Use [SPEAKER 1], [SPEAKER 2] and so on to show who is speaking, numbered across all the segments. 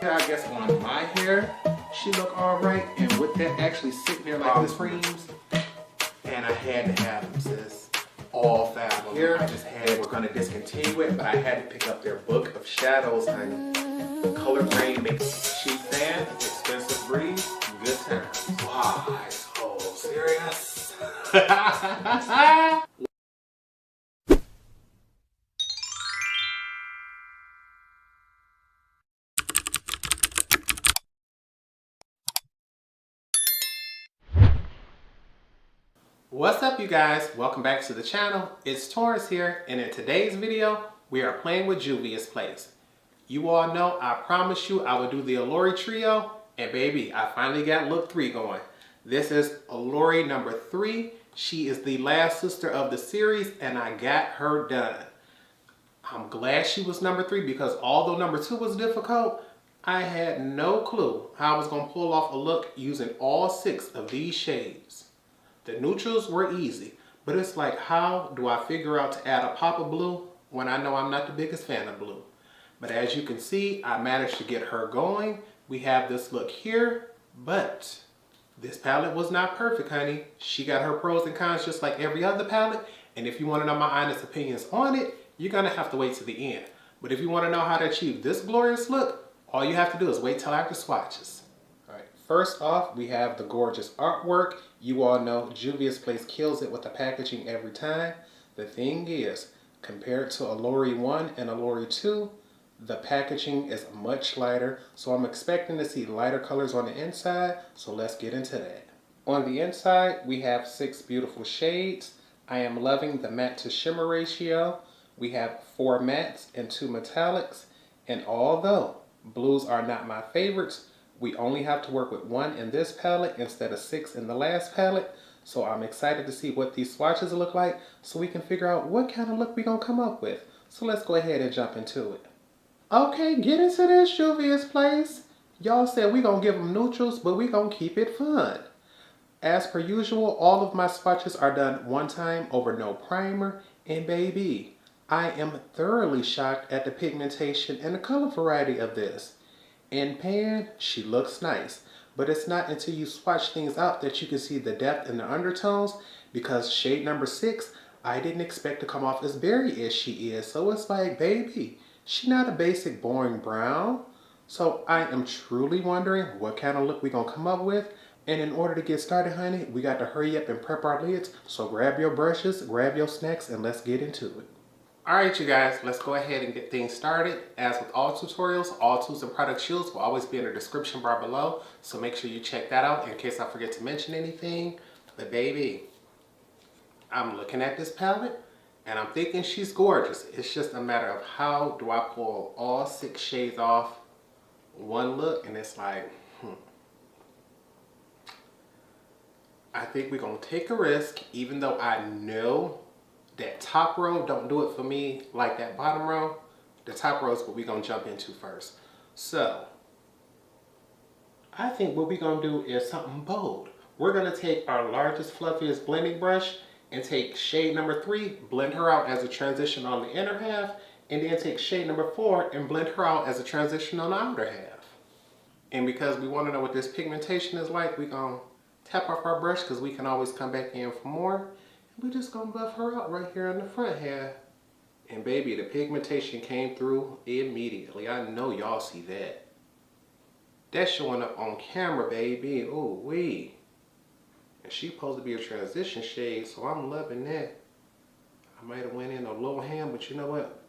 [SPEAKER 1] I guess on my hair, she look alright. And with that actually sitting there like this creams, and I had to have them, sis. All 5 of them. Here, I just had, we're gonna discontinue it, but I had to pick up their book of shadows, honey. Color grade makes cheap fan, expensive breeze, good times. Wow, so serious. What's up, you guys? Welcome back to the channel. It's Torrence here, and in today's video, we are playing with juviasplace. You all know I promised you I would do the Olori trio, and baby, I finally got look 3 going. This is Olori number 3. She is the last sister of the series, and I got her done. I'm glad she was number 3 because although number 2 was difficult, I had no clue how I was going to pull off a look using all 6 of these shades. The neutrals were easy, but it's like, how do I figure out to add a pop of blue when I know I'm not the biggest fan of blue? But as you can see, I managed to get her going. We have this look here, but this palette was not perfect, honey. She got her pros and cons just like every other palette, and if you want to know my honest opinions on it, you're going to have to wait to the end. But if you want to know how to achieve this glorious look, all you have to do is wait till after swatches. First off, we have the gorgeous artwork. You all know juviasplace kills it with the packaging every time. The thing is, compared to Olori 1 and Olori 2, the packaging is much lighter, so I'm expecting to see lighter colors on the inside, so let's get into that. On the inside, we have 6 beautiful shades. I am loving the matte to shimmer ratio. We have 4 mattes and 2 metallics, and although blues are not my favorites, we only have to work with 1 in this palette instead of 6 in the last palette. So I'm excited to see what these swatches look like so we can figure out what kind of look we're going to come up with. So let's go ahead and jump into it. Okay, get into this juviasplace. Y'all said we're going to give them neutrals, but we're going to keep it fun. As per usual, all of my swatches are done one time over no primer. And baby, I am thoroughly shocked at the pigmentation and the color variety of this. In pan, she looks nice, but it's not until you swatch things out that you can see the depth and the undertones, because shade number 6, I didn't expect to come off as berry as she is. So it's like, baby, she's not a basic boring brown. So I am truly wondering what kind of look we're going to come up with. And in order to get started, honey, we got to hurry up and prep our lids. So grab your brushes, grab your snacks, and let's get into it. Alright, you guys, let's go ahead and get things started. As with all tutorials, all tools and product shields will always be in the description bar below, so make sure you check that out in case I forget to mention anything. But baby, I'm looking at this palette and I'm thinking she's gorgeous. It's just a matter of how do I pull all 6 shades off one look, and it's like, I think we're going to take a risk, even though I know that top row don't do it for me like that bottom row. The top row is what we're going to jump into first. So, I think what we're going to do is something bold. We're going to take our largest, fluffiest blending brush and take shade number 3, blend her out as a transition on the inner half, and then take shade number 4 and blend her out as a transition on the outer half. And because we want to know what this pigmentation is like, we're going to tap off our brush because we can always come back in for more. We're just going to buff her out right here in the front half. And baby, the pigmentation came through immediately. I know y'all see that. That's showing up on camera, baby. Ooh wee. And she's supposed to be a transition shade, so I'm loving that. I might have went in a little ham, but you know what?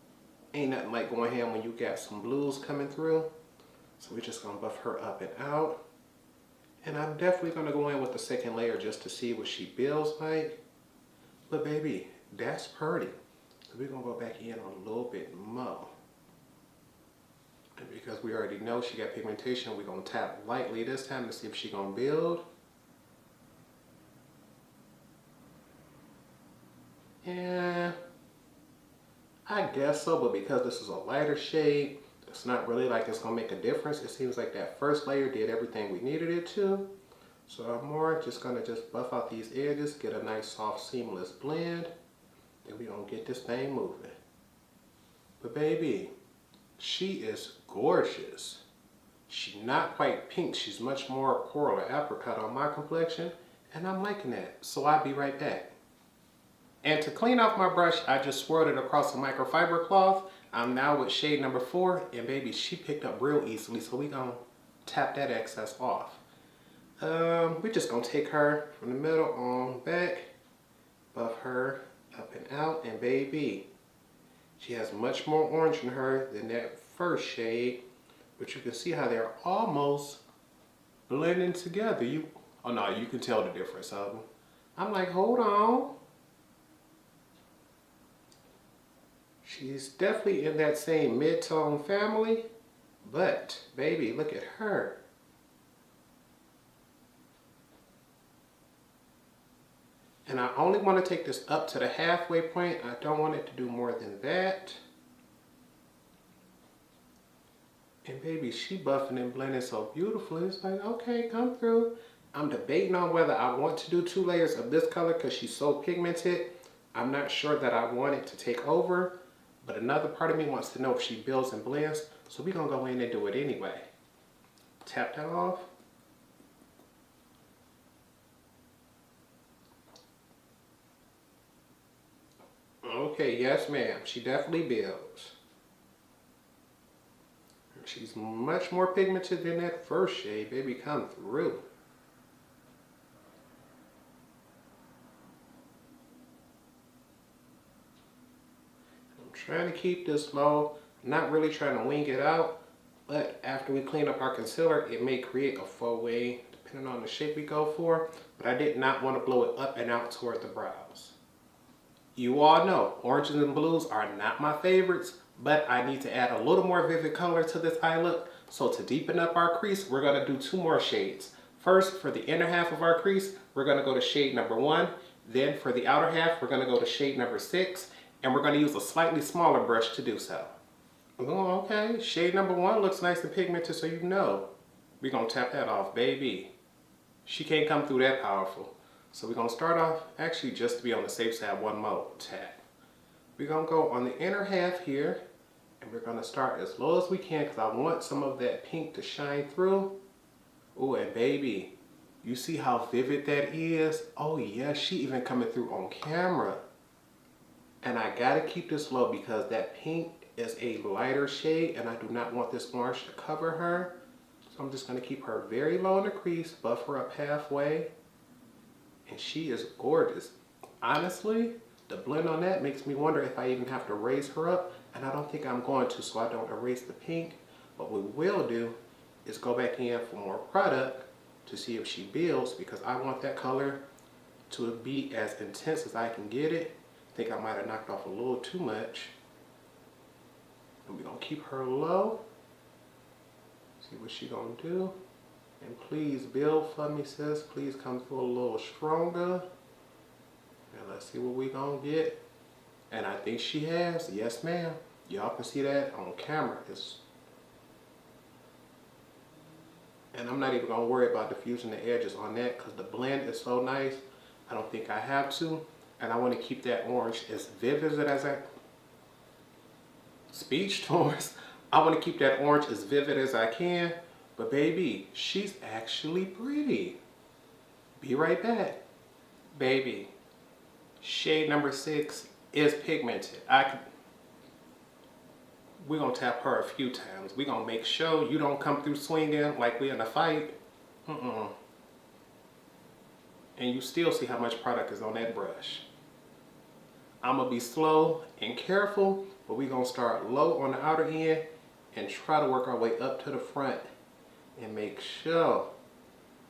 [SPEAKER 1] Ain't nothing like going ham when you got some blues coming through. So we're just going to buff her up and out. And I'm definitely going to go in with the second layer just to see what she builds like. But baby, that's pretty. So we're going to go back in a little bit more. And because we already know she got pigmentation, we're going to tap lightly this time to see if she's going to build. Yeah, I guess so, but because this is a lighter shade, it's not really like it's going to make a difference. It seems like that first layer did everything we needed it to. So I'm more just going to just buff out these edges, get a nice soft seamless blend, then we're going to get this thing moving. But baby, she is gorgeous. She's not quite pink. She's much more coral or apricot on my complexion, and I'm liking that. So I'll be right back. And to clean off my brush, I just swirled it across a microfiber cloth. I'm now with shade number 4, and baby, she picked up real easily, so we gonna tap that excess off. We're just gonna take her from the middle on back, buff her up and out, and baby, she has much more orange in her than that first shade, but you can see how they're almost blending together. Oh no, you can tell the difference of them. I'm like, hold on. She's definitely in that same mid-tone family, but baby, look at her. And I only want to take this up to the halfway point. I don't want it to do more than that. And baby, she buffing and blending so beautifully. It's like, okay, come through. I'm debating on whether I want to do 2 layers of this color because she's so pigmented. I'm not sure that I want it to take over, but another part of me wants to know if she builds and blends. So we're gonna go in and do it anyway. Tap that off. Okay, yes ma'am, she definitely builds. She's much more pigmented than that first shade, baby, come through. I'm trying to keep this low, I'm not really trying to wing it out, but after we clean up our concealer, it may create a faux wave, depending on the shape we go for, but I did not want to blow it up and out toward the brows. You all know, oranges and blues are not my favorites, but I need to add a little more vivid color to this eye look. So to deepen up our crease, we're gonna do 2 more shades. First, for the inner half of our crease, we're gonna go to shade number 1. Then for the outer half, we're gonna go to shade number 6, and we're gonna use a slightly smaller brush to do so. Oh, okay, shade number 1 looks nice and pigmented, so you know. We're gonna tap that off, baby. She can't come through that powerful. So we're gonna start off, actually just to be on the safe side, 1 more tap. We're gonna go on the inner half here, and we're gonna start as low as we can because I want some of that pink to shine through. Oh, and baby, you see how vivid that is? Oh yeah, she even coming through on camera. And I gotta keep this low because that pink is a lighter shade and I do not want this orange to cover her. So I'm just gonna keep her very low in the crease, buff her up halfway. And she is gorgeous. Honestly, the blend on that makes me wonder if I even have to raise her up, and I don't think I'm going to, so I don't erase the pink. What we will do is go back in for more product to see if she builds, because I want that color to be as intense as I can get it. I think I might have knocked off a little too much. And we're gonna keep her low. See what she gonna do. And please build for me, sis. Please come through a little stronger. And let's see what we gonna get. And I think she has. Yes, ma'am. Y'all can see that on camera. And I'm not even gonna worry about diffusing the edges on that because the blend is so nice. I don't think I have to. And I want to keep that orange as vivid as I... Speech Torrence. I want to keep that orange as vivid as I can. But baby, she's actually pretty. Be right back. Baby, shade number 6 is pigmented. We're gonna tap her a few times. We're gonna make sure you don't come through swinging like we in a fight. And you still see how much product is on that brush. I'm gonna be slow and careful, but we're gonna start low on the outer end and try to work our way up to the front. And make sure,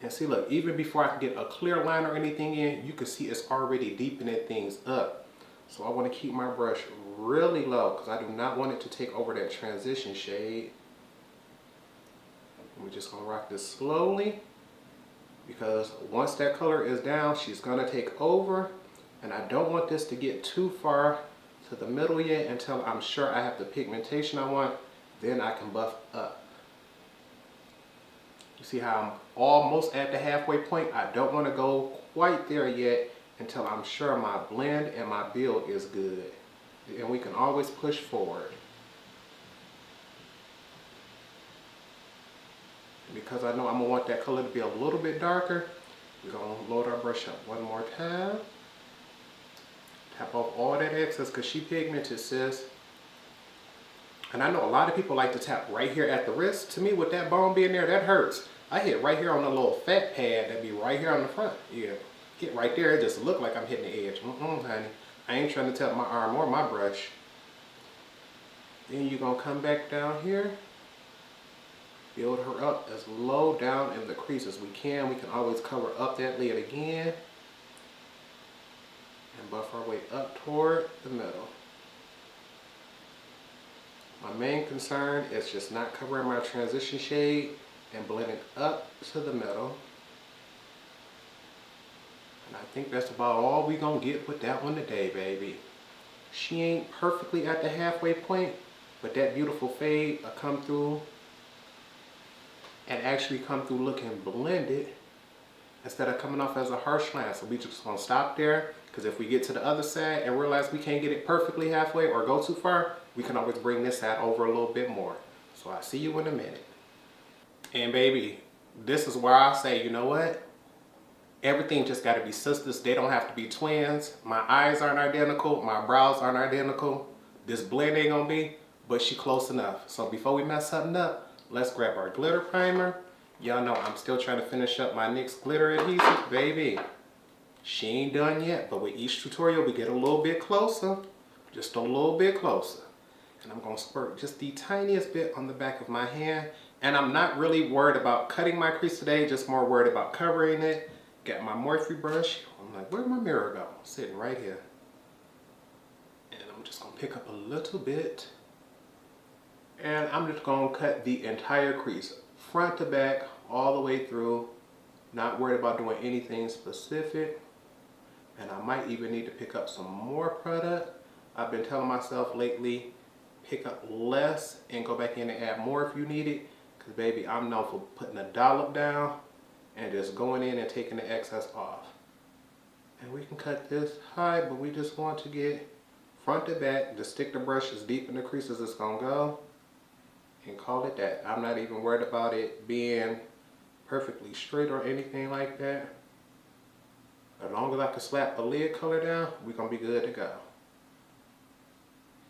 [SPEAKER 1] and see, look, even before I can get a clear line or anything in, you can see it's already deepening things up. So I want to keep my brush really low because I do not want it to take over that transition shade. And we're just gonna rock this slowly because once that color is down, she's gonna take over. And I don't want this to get too far to the middle yet until I'm sure I have the pigmentation I want. Then I can buff up. You see how I'm almost at the halfway point? I don't want to go quite there yet until I'm sure my blend and my build is good. And we can always push forward. because I know I'm gonna want that color to be a little bit darker, we're gonna load our brush up one more time. Tap off all that excess because she pigmented, sis. And I know a lot of people like to tap right here at the wrist. To me, with that bone being there, that hurts. I hit right here on the little fat pad that be right here on the front. Yeah, hit right there. It just look like I'm hitting the edge. Honey. I ain't trying to tap my arm or my brush. Then you're gonna come back down here. Build her up as low down in the crease as we can. We can always cover up that lid again. And buff our way up toward the middle. My main concern is just not covering my transition shade and blending up to the middle. And I think that's about all we gonna get with that one today, baby. She ain't perfectly at the halfway point, but that beautiful fade will come through and actually come through looking blended instead of coming off as a harsh line. So we just gonna stop there, because if we get to the other side and realize we can't get it perfectly halfway or go too far, we can always bring this side over a little bit more. So I'll see you in a minute. And baby, this is where I say, you know what? Everything just gotta be sisters. They don't have to be twins. My eyes aren't identical, my brows aren't identical. This blend ain't gonna be, but she close enough. So before we mess something up, let's grab our glitter primer. Y'all know I'm still trying to finish up my NYX glitter adhesive, baby. She ain't done yet, but with each tutorial we get a little bit closer, just a little bit closer. And I'm gonna squirt just the tiniest bit on the back of my hand. And I'm not really worried about cutting my crease today, just more worried about covering it. Got my Morphe brush. I'm like, where'd my mirror go? Sitting right here. And I'm just gonna pick up a little bit. And I'm just gonna cut the entire crease, front to back, all the way through. Not worried about doing anything specific. And I might even need to pick up some more product. I've been telling myself lately, pick up less and go back in and add more if you need it. Because baby, I'm known for putting a dollop down and just going in and taking the excess off. And we can cut this high, but we just want to get front to back, just stick the brush as deep in the crease as it's gonna go and call it that. I'm not even worried about it being perfectly straight or anything like that. As long as I can slap a lid color down, we're gonna be good to go.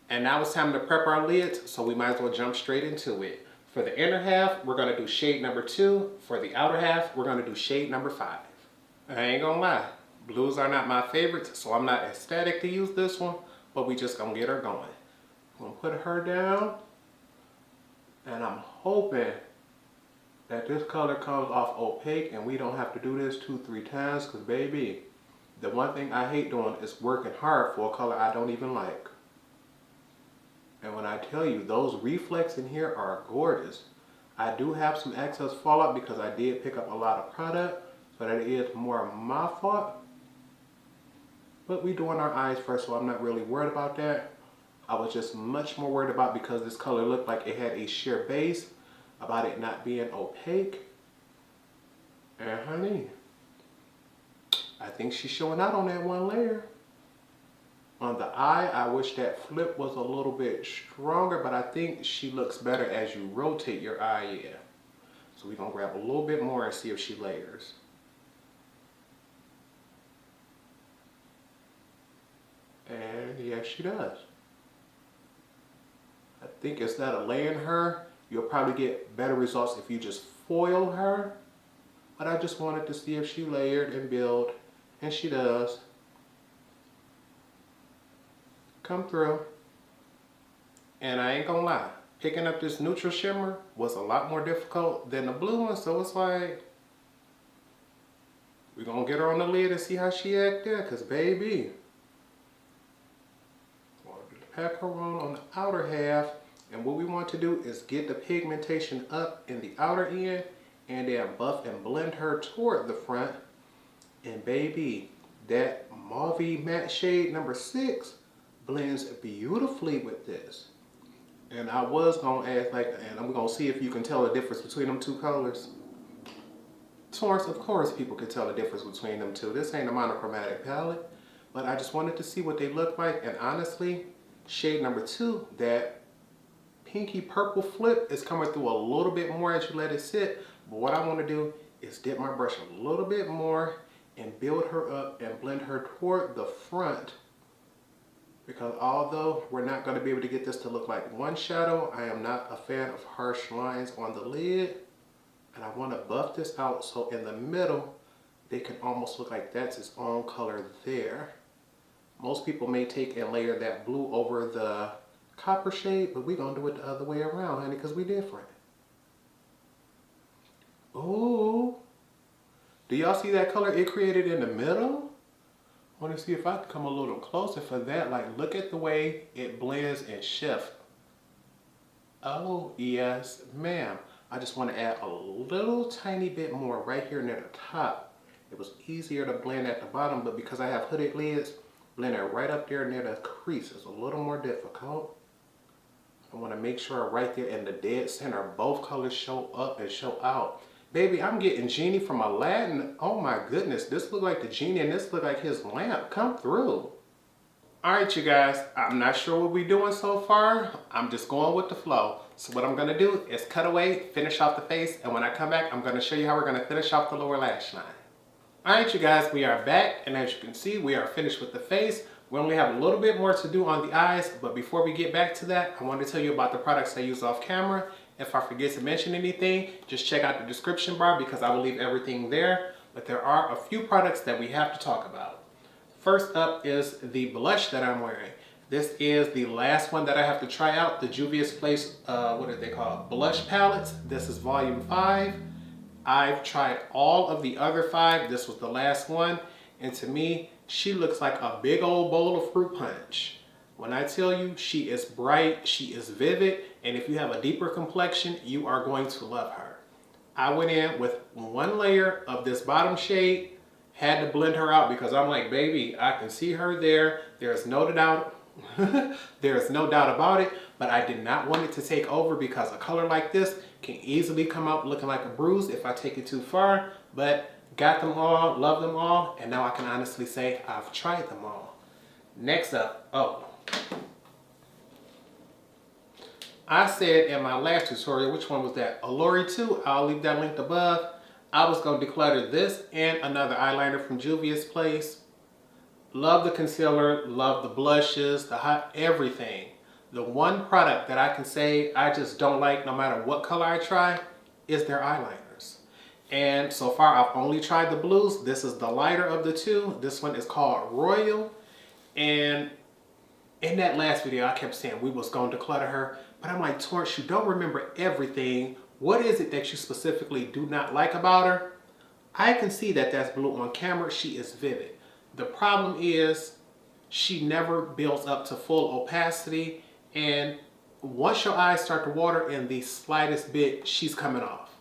[SPEAKER 1] And now it's time to prep our lids, so we might as well jump straight into it. For the inner half, we're gonna do shade number 2. For the outer half, we're gonna do shade number 5. I ain't gonna lie, blues are not my favorites, so I'm not ecstatic to use this one, but we just gonna get her going. I'm gonna put her down, and I'm hoping that this color comes off opaque and we don't have to do this 2-3 times, because baby, the one thing I hate doing is working hard for a color I don't even like. And when I tell you, those reflex in here are gorgeous. I do have some excess fallout because I did pick up a lot of product, so that is more my fault. But we doing our eyes first, so I'm not really worried about that. I was just much more worried about, because this color looked like it had a sheer base, about it not being opaque. And honey, I think she's showing out on that one layer. On the eye, I wish that flip was a little bit stronger, but I think she looks better as you rotate your eye in. So we're gonna grab a little bit more and see if she layers. And yes, she does. I think instead of laying her, you'll probably get better results if you just foil her. But I just wanted to see if she layered and built, and she does. Come through. And I ain't gonna lie, picking up this neutral shimmer was a lot more difficult than the blue one, so it's like, we're gonna get her on the lid and see how she act there, because baby, we'll pack her on the outer half, and what we want to do is get the pigmentation up in the outer end and then buff and blend her toward the front. And baby, that mauve matte shade number 6 blends beautifully with this. And I was gonna ask, and I'm gonna see if you can tell the difference between them two colors. Torrence, of course people can tell the difference between them two. This ain't a monochromatic palette, but I just wanted to see what they look like. And honestly, shade number 2, that pinky purple flip is coming through a little bit more as you let it sit, But what I want to do is dip my brush a little bit more and build her up and blend her toward the front. Because although we're not going to be able to get this to look like one shadow, I am not a fan of harsh lines on the lid. And I want to buff this out so in the middle, they can almost look like that's its own color there. Most people may take and layer that blue over the copper shade, but we're going to do it the other way around, honey, because we different. Ooh. Do y'all see that color it created in the middle? I want to see if I can come a little closer for that. Like, look at the way it blends and shifts. Oh, yes, ma'am. I just want to add a little tiny bit more right here near the top. It was easier to blend at the bottom, but because I have hooded lids, blend it right up there near the crease is a little more difficult. I want to make sure right there in the dead center, both colors show up and show out. Baby, I'm getting Genie from Aladdin. Oh my goodness, this look like the Genie and this look like his lamp. Come through. Alright you guys, I'm not sure what we're doing so far. I'm just going with the flow. So what I'm going to do is cut away, finish off the face, and when I come back, I'm going to show you how we're going to finish off the lower lash line. Alright you guys, we are back, and as you can see, we are finished with the face. We only have a little bit more to do on the eyes, but before we get back to that, I want to tell you about the products I use off camera. If I forget to mention anything, just check out the description bar because I will leave everything there. But there are a few products that we have to talk about. First up is the blush that I'm wearing. This is the last one that I have to try out, the juviasplace, what are they called? Blush palettes. This is volume 5. I've tried all of the other 5. This was the last one. And to me, she looks like a big old bowl of fruit punch. When I tell you she is bright, she is vivid, and if you have a deeper complexion, you are going to love her. I went in with one layer of this bottom shade, had to blend her out because I'm like, baby, I can see her there. There's no doubt. There's no doubt about it, but I did not want it to take over because a color like this can easily come out looking like a bruise if I take it too far, but got them all, love them all, and now I can honestly say I've tried them all. Next up, I said in my last tutorial, which one was that? Olori 2, I'll leave that linked above. I was going to declutter this and another eyeliner from Juvia's Place. Love the concealer, love the blushes, the hot everything. The one product that I can say I just don't like no matter what color I try is their eyeliners. And so far I've only tried the blues. This is the lighter of the two. This one is called Royal. And in that last video I kept saying we was going to declutter her. But I'm like, Torrence, you don't remember everything. What is it that you specifically do not like about her? I can see that that's blue on camera. She is vivid. The problem is she never builds up to full opacity. And once your eyes start to water in the slightest bit, she's coming off.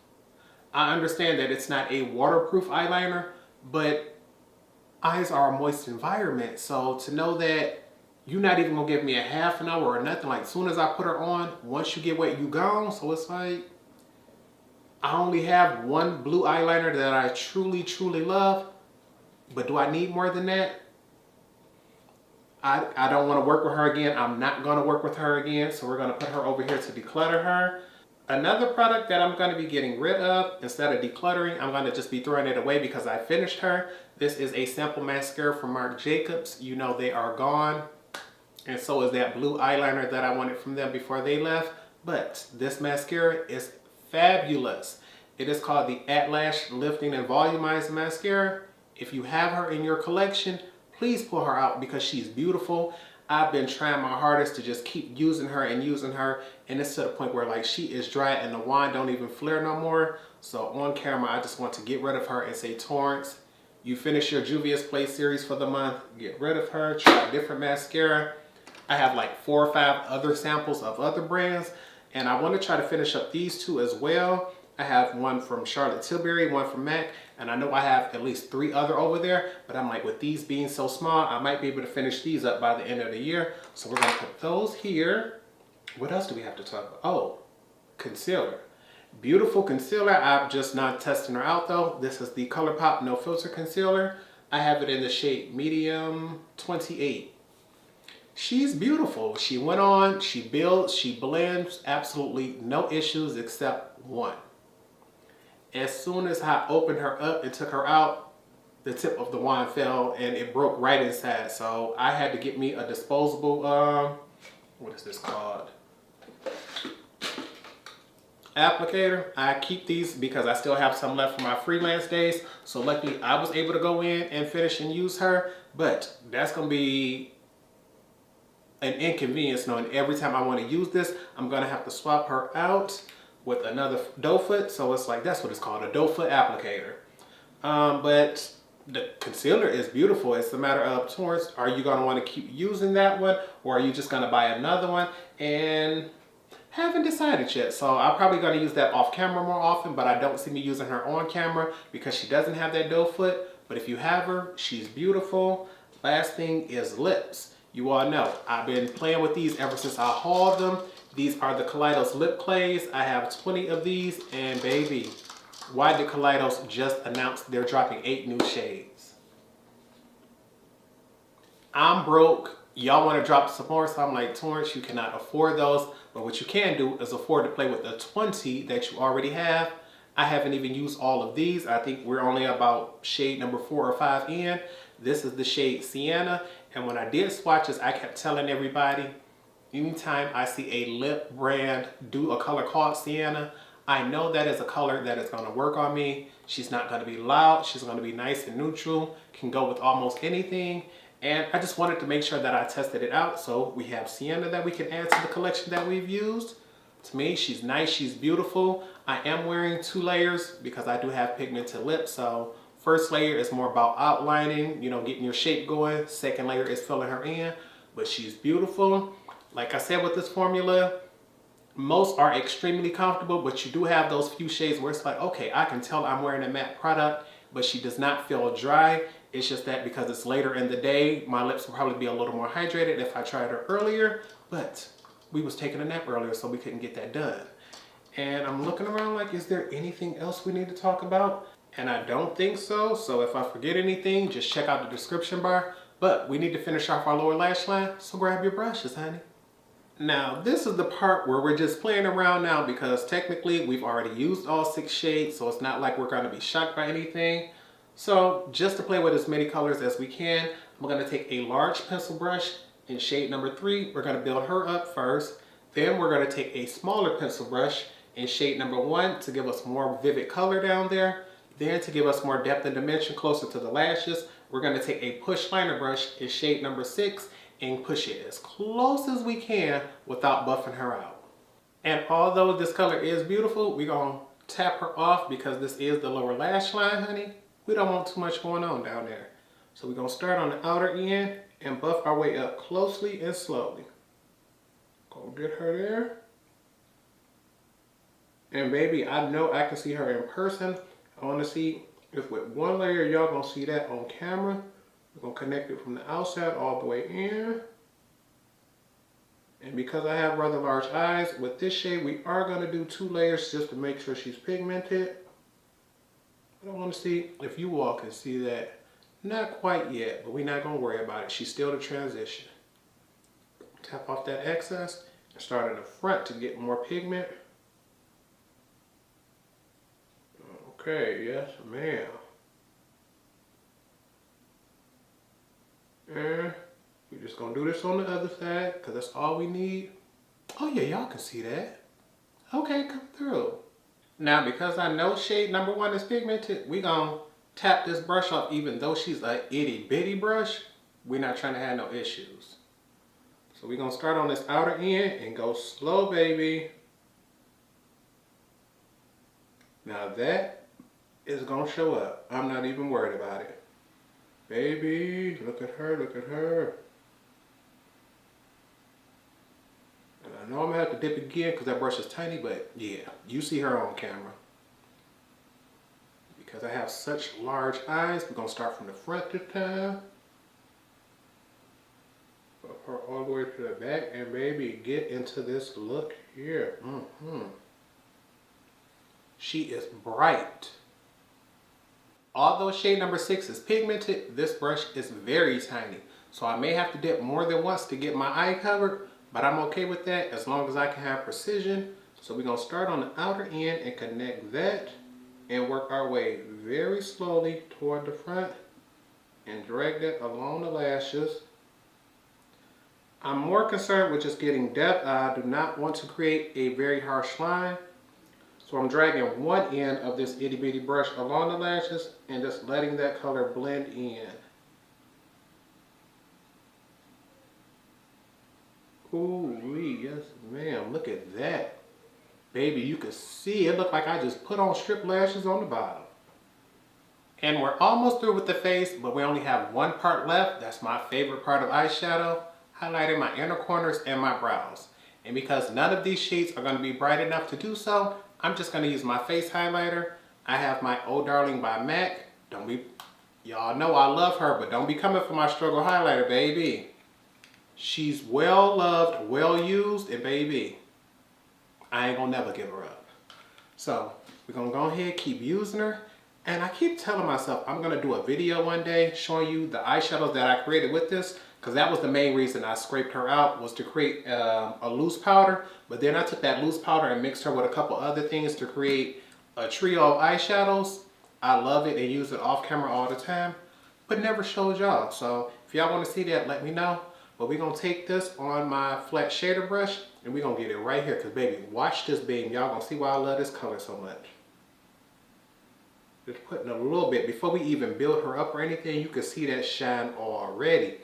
[SPEAKER 1] I understand that it's not a waterproof eyeliner, but eyes are a moist environment. So to know that you're not even gonna give me a half an hour or nothing, like as soon as I put her on, once you get wet, you gone. So it's like, I only have one blue eyeliner that I truly, truly love, but do I need more than that? I don't wanna work with her again. I'm not gonna work with her again. So we're gonna put her over here to declutter her. Another product that I'm gonna be getting rid of, instead of decluttering, I'm gonna just be throwing it away because I finished her. This is a sample mascara from Marc Jacobs. You know they are gone. And so is that blue eyeliner that I wanted from them before they left. But this mascara is fabulous. It is called the Eyelash Lifting and Volumizing Mascara. If you have her in your collection, please pull her out because she's beautiful. I've been trying my hardest to just keep using her, and it's to the point where like she is dry and the wand don't even flare no more. So on camera, I just want to get rid of her and say, Torrence, you finish your Juvia's Place series for the month, get rid of her, try a different mascara. I have like 4 or 5 other samples of other brands, and I want to try to finish up these 2 as well. I have one from Charlotte Tilbury, one from MAC, and I know I have at least 3 other over there, but I'm like, with these being so small, I might be able to finish these up by the end of the year. So we're going to put those here. What else do we have to talk about? Oh, concealer. Beautiful concealer. I'm just not testing her out though. This is the ColourPop No Filter Concealer. I have it in the shade Medium 28. She's beautiful. She went on, she builds, she blends, absolutely no issues except one. As soon as I opened her up and took her out, the tip of the wand fell and it broke right inside. So I had to get me a disposable, what is this called? Applicator. I keep these because I still have some left for my freelance days. So luckily I was able to go in and finish and use her, but that's going to be an inconvenience knowing every time I want to use this, I'm going to have to swap her out with another doe foot. So it's like, that's what it's called, a doe foot applicator. But the concealer is beautiful. It's a matter of, Torrence, are you going to want to keep using that one, or are you just going to buy another one? And haven't decided yet. So I'm probably going to use that off camera more often, but I don't see me using her on camera because she doesn't have that doe foot. But if you have her, she's beautiful. Last thing is lips. You all know I've been playing with these ever since I hauled them. These are the Kaleidos lip clays. I have 20 of these, and baby, why did Kaleidos just announce they're dropping 8 new shades? I'm broke. Y'all want to drop some more, so I'm like, Torrence, you cannot afford those. But what you can do is afford to play with the 20 that you already have. I haven't even used all of these. I think we're only about shade number 4 or 5 in. This is the shade Sienna. And when I did swatches, I kept telling everybody, anytime I see a lip brand do a color called Sienna, I know that is a color that is going to work on me. She's not going to be loud. She's going to be nice and neutral. Can go with almost anything. And I just wanted to make sure that I tested it out. So we have Sienna that we can add to the collection that we've used. To me, she's nice. She's beautiful. I am wearing 2 layers because I do have pigmented lips. So first layer is more about outlining, you know, getting your shape going. Second layer is filling her in. But she's beautiful. Like I said with this formula, most are extremely comfortable, but you do have those few shades where it's like, okay, I can tell I'm wearing a matte product, but she does not feel dry. It's just that because it's later in the day, my lips will probably be a little more hydrated if I tried her earlier, but we was taking a nap earlier, so we couldn't get that done. And I'm looking around like, is there anything else we need to talk about? And I don't think so. So if I forget anything, just check out the description bar. But we need to finish off our lower lash line, so grab your brushes, honey. Now, this is the part where we're just playing around now because technically we've already used all 6 shades, so it's not like we're going to be shocked by anything. So just to play with as many colors as we can, I'm going to take a large pencil brush in shade number 3. We're going to build her up first. Then we're going to take a smaller pencil brush in shade number 1 to give us more vivid color down there. Then to give us more depth and dimension closer to the lashes, we're going to take a push liner brush in shade number 6 and push it as close as we can without buffing her out. And although this color is beautiful, we're going to tap her off because this is the lower lash line, honey. We don't want too much going on down there. So we're going to start on the outer end and buff our way up closely and slowly. Go get her there. And baby, I know I can see her in person. I want to see if with one layer y'all going to see that on camera. We're going to connect it from the outside all the way in. And because I have rather large eyes, with this shade we are going to do 2 layers just to make sure she's pigmented. I want to see if you all can see that. Not quite yet, but we're not going to worry about it. She's still the transition. Tap off that excess and start in the front to get more pigment. Okay, yes ma'am. And we're just going to do this on the other side because that's all we need. Oh yeah, y'all can see that. Okay, come through. Now, because I know shade number 1 is pigmented, we're going to tap this brush off. Even though she's a itty bitty brush, we're not trying to have no issues. So we're going to start on this outer end and go slow, baby. Now that is going to show up. I'm not even worried about it. Baby, look at her, look at her. And I know I'm going to have to dip again because that brush is tiny, but yeah, you see her on camera. Because I have such large eyes, we're going to start from the front this time. Put her all the way to the back, and baby, get into this look here. She is bright. Although shade number 6 is pigmented, this brush is very tiny. So I may have to dip more than once to get my eye covered, but I'm okay with that as long as I can have precision. So we're going to start on the outer end and connect that. and work our way very slowly toward the front and drag that along the lashes. I'm more concerned with just getting depth. I do not want to create a very harsh line. So I'm dragging one end of this itty bitty brush along the lashes and just letting that color blend in. Ooh, yes ma'am, look at that. Baby, you can see it looked like I just put on strip lashes on the bottom. And we're almost through with the face, but we only have one part left. That's my favorite part of eyeshadow, highlighting my inner corners and my brows. And because none of these shades are going to be bright enough to do so, I'm just going to use my face highlighter. I have my Oh Darling by MAC. Y'all know I love her, but don't be coming for my struggle highlighter, baby. She's well loved, well used, and baby, I ain't gonna never give her up. So we're gonna go ahead, keep using her. And I keep telling myself I'm gonna do a video one day showing you the eyeshadows that I created with this, because that was the main reason I scraped her out, was to create a loose powder. But then I took that loose powder and mixed her with a couple other things to create a trio of eyeshadows. I love it and use it off camera all the time, but never showed y'all. So if y'all want to see that, let me know. But we're gonna take this on my flat shader brush and we're gonna get it right here, because baby, watch this beam. Y'all gonna see why I love this color so much. Just putting a little bit, before we even build her up or anything, you can see that shine already.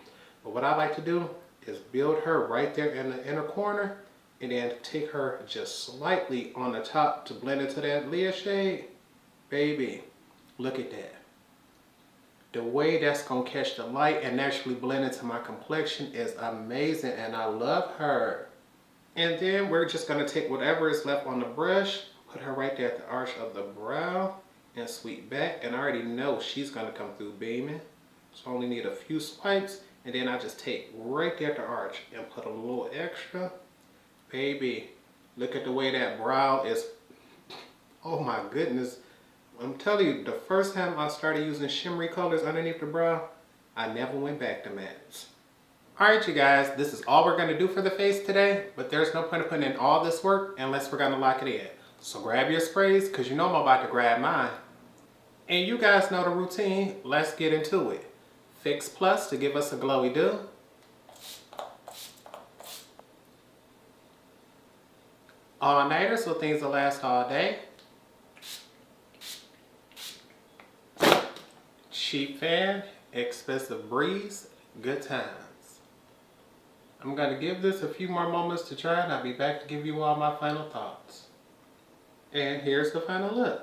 [SPEAKER 1] But what I like to do is build her right there in the inner corner and then take her just slightly on the top to blend into that Leah shade. Baby, look at that. The way that's gonna catch the light and naturally blend into my complexion is amazing, and I love her. And then we're just gonna take whatever is left on the brush, put her right there at the arch of the brow, and sweep back. And I already know she's gonna come through beaming. So I only need a few swipes, and then I just take right there at the arch and put a little extra. Baby, look at the way that brow is. Oh my goodness. I'm telling you, the first time I started using shimmery colors underneath the brow, I never went back to mattes. Alright you guys, this is all we're going to do for the face today, but there's no point in putting in all this work unless we're going to lock it in. So grab your sprays, because you know I'm about to grab mine. And you guys know the routine, let's get into it. Fix Plus to give us a glowy do. All-nighter so things will last all day. Cheap fan, expensive breeze, good times. I'm going to give this a few more moments to try, and I'll be back to give you all my final thoughts. And here's the final look.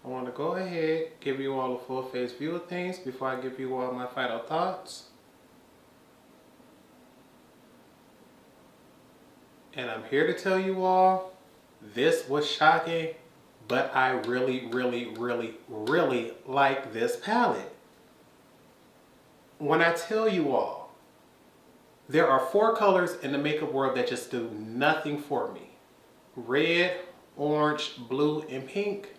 [SPEAKER 1] I want to go ahead, give you all a full face view of things before I give you all my final thoughts. And I'm here to tell you all, this was shocking. But I really, really, really, really like this palette. When I tell you all, there are 4 colors in the makeup world that just do nothing for me. Red, orange, blue, and pink.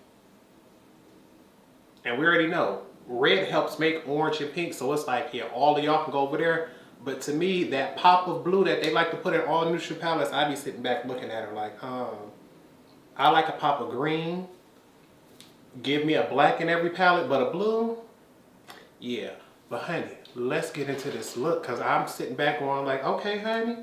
[SPEAKER 1] And we already know, red helps make orange and pink, so it's like, yeah, all of y'all can go over there. But to me, that pop of blue that they like to put in all neutral palettes, I be sitting back looking at her like, I like a pop of green. Give me a black in every palette, but a blue? Yeah. But honey, let's get into this look, because I'm sitting back going like, okay, honey,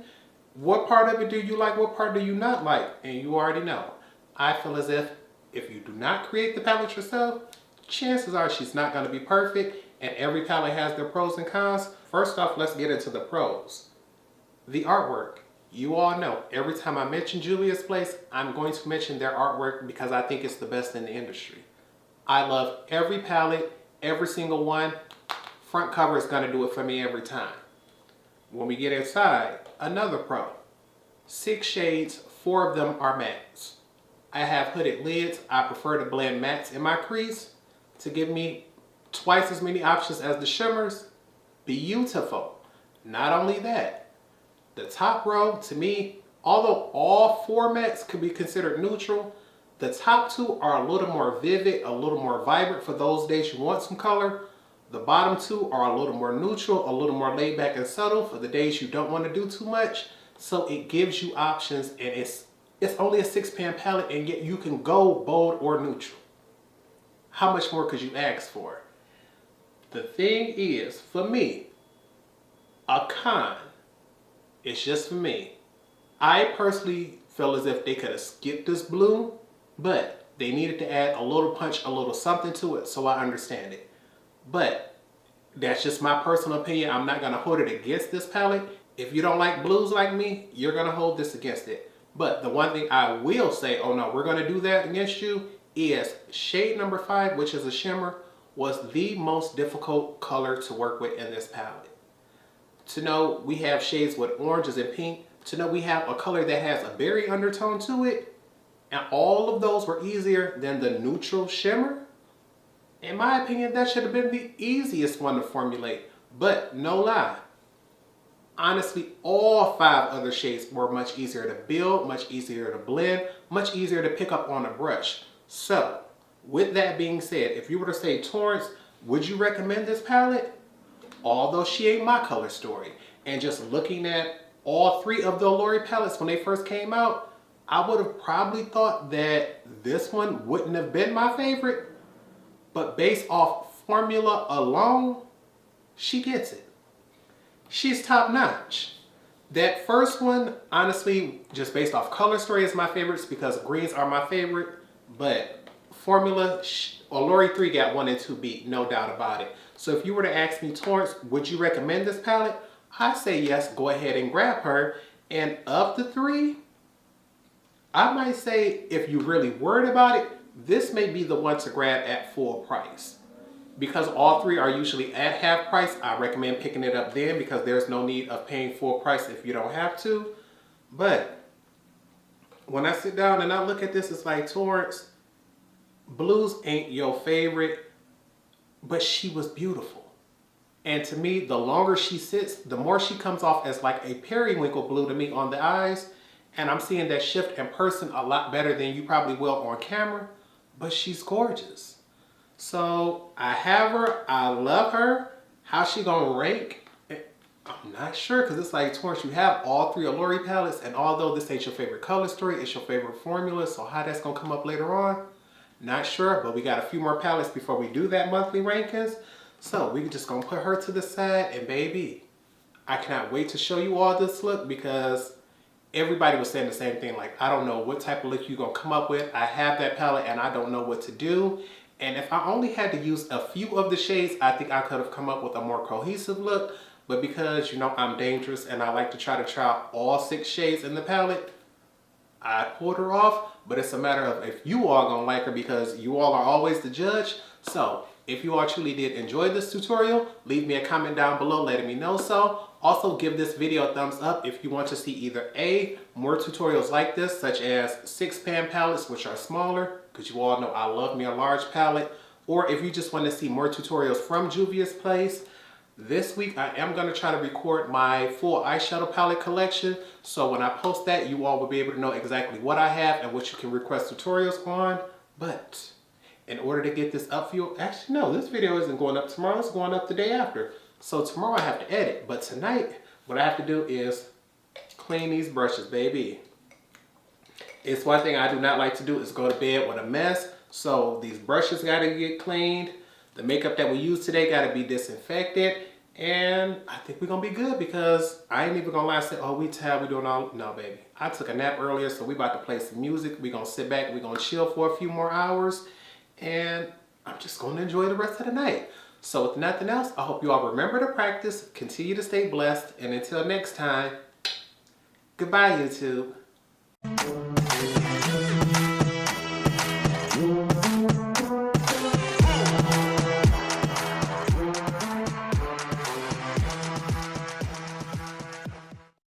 [SPEAKER 1] what part of it do you like? What part do you not like? And you already know. I feel as if you do not create the palette yourself, chances are she's not going to be perfect, and every palette has their pros and cons. First off, let's get into the pros. The artwork. You all know, every time I mention juviasplace, I'm going to mention their artwork because I think it's the best in the industry. I love every palette, every single one. Front cover is going to do it for me every time. When we get inside, another pro. 6 shades, 4 of them are mattes. I have hooded lids. I prefer to blend mattes in my crease to give me twice as many options as the shimmers. Beautiful. Not only that, the top row, to me, although all 4 mattes could be considered neutral, the top 2 are a little more vivid, a little more vibrant for those days you want some color. The bottom 2 are a little more neutral, a little more laid back and subtle for the days you don't want to do too much. So it gives you options, and it's It's only a 6-pan palette and yet you can go bold or neutral. How much more could you ask for? The thing is, for me, a con, it's just for me. I personally feel as if they could have skipped this blue, but they needed to add a little punch, a little something to it, so I understand it. But that's just my personal opinion. I'm not going to hold it against this palette. If you don't like blues like me, you're going to hold this against it. But the one thing I will say, oh no, we're going to do that against you, is shade number 5, which is a shimmer, was the most difficult color to work with in this palette. To know we have shades with oranges and pink, to know we have a color that has a berry undertone to it, and all of those were easier than the neutral shimmer. In my opinion, that should have been the easiest one to formulate. But no lie, honestly, all 5 other shades were much easier to build, much easier to blend, much easier to pick up on a brush. So, with that being said, if you were to say, Torrence, would you recommend this palette? Although she ain't my color story, and just looking at all 3 of the Olori palettes when they first came out, I would have probably thought that this one wouldn't have been my favorite, but based off formula alone, she gets it. She's top notch. That first one, honestly, just based off color story is my favorites because greens are my favorite, but formula, Olori 3 got 1 and 2 beat, no doubt about it. So if you were to ask me, Torrence, would you recommend this palette? I say yes, go ahead and grab her. And of the 3, I might say if you're really worried about it, this may be the one to grab at full price. Because all 3 are usually at half price, I recommend picking it up then because there's no need of paying full price if you don't have to. But when I sit down and I look at this, it's like, Torrence, blues ain't your favorite, but she was beautiful. And to me, the longer she sits, the more she comes off as like a periwinkle blue to me on the eyes. And I'm seeing that shift in person a lot better than you probably will on camera, but she's gorgeous. So I have her, I love her. How's she gonna rank? I'm not sure, because it's like, Torrence, you have all 3 Olori palettes, and although this ain't your favorite color story, it's your favorite formula, so how that's gonna come up later on, not sure, but we got a few more palettes before we do that monthly rankings. So we just gonna put her to the side, and baby, I cannot wait to show you all this look because everybody was saying the same thing, like, I don't know what type of look you're gonna come up with. I have that palette and I don't know what to do. And if I only had to use a few of the shades, I think I could have come up with a more cohesive look. But because, you know, I'm dangerous and I like to try all 6 shades in the palette, I pulled her off. But it's a matter of if you all gonna like her because you all are always the judge. So if you all truly did enjoy this tutorial, leave me a comment down below letting me know so. Also give this video a thumbs up if you want to see either A, more tutorials like this, such as 6-pan palettes, which are smaller, because you all know I love me a large palette, or if you just want to see more tutorials from juviasplace. This week I am going to try to record my full eyeshadow palette collection, so when I post that, you all will be able to know exactly what I have and what you can request tutorials on. But in order to get this up for you, actually no, this video isn't going up tomorrow, it's going up the day after. So tomorrow I have to edit, but tonight what I have to do is clean these brushes, baby. It's one thing I do not like to do is go to bed with a mess. So these brushes got to get cleaned. The makeup that we use today got to be disinfected. And I think we're going to be good because I ain't even going to lie and say, oh, we tired, we doing all. No, baby. I took a nap earlier, so we about to play some music. We're going to sit back, we're going to chill for a few more hours. And I'm just going to enjoy the rest of the night. So with nothing else, I hope you all remember to practice, continue to stay blessed, and until next time, goodbye, YouTube.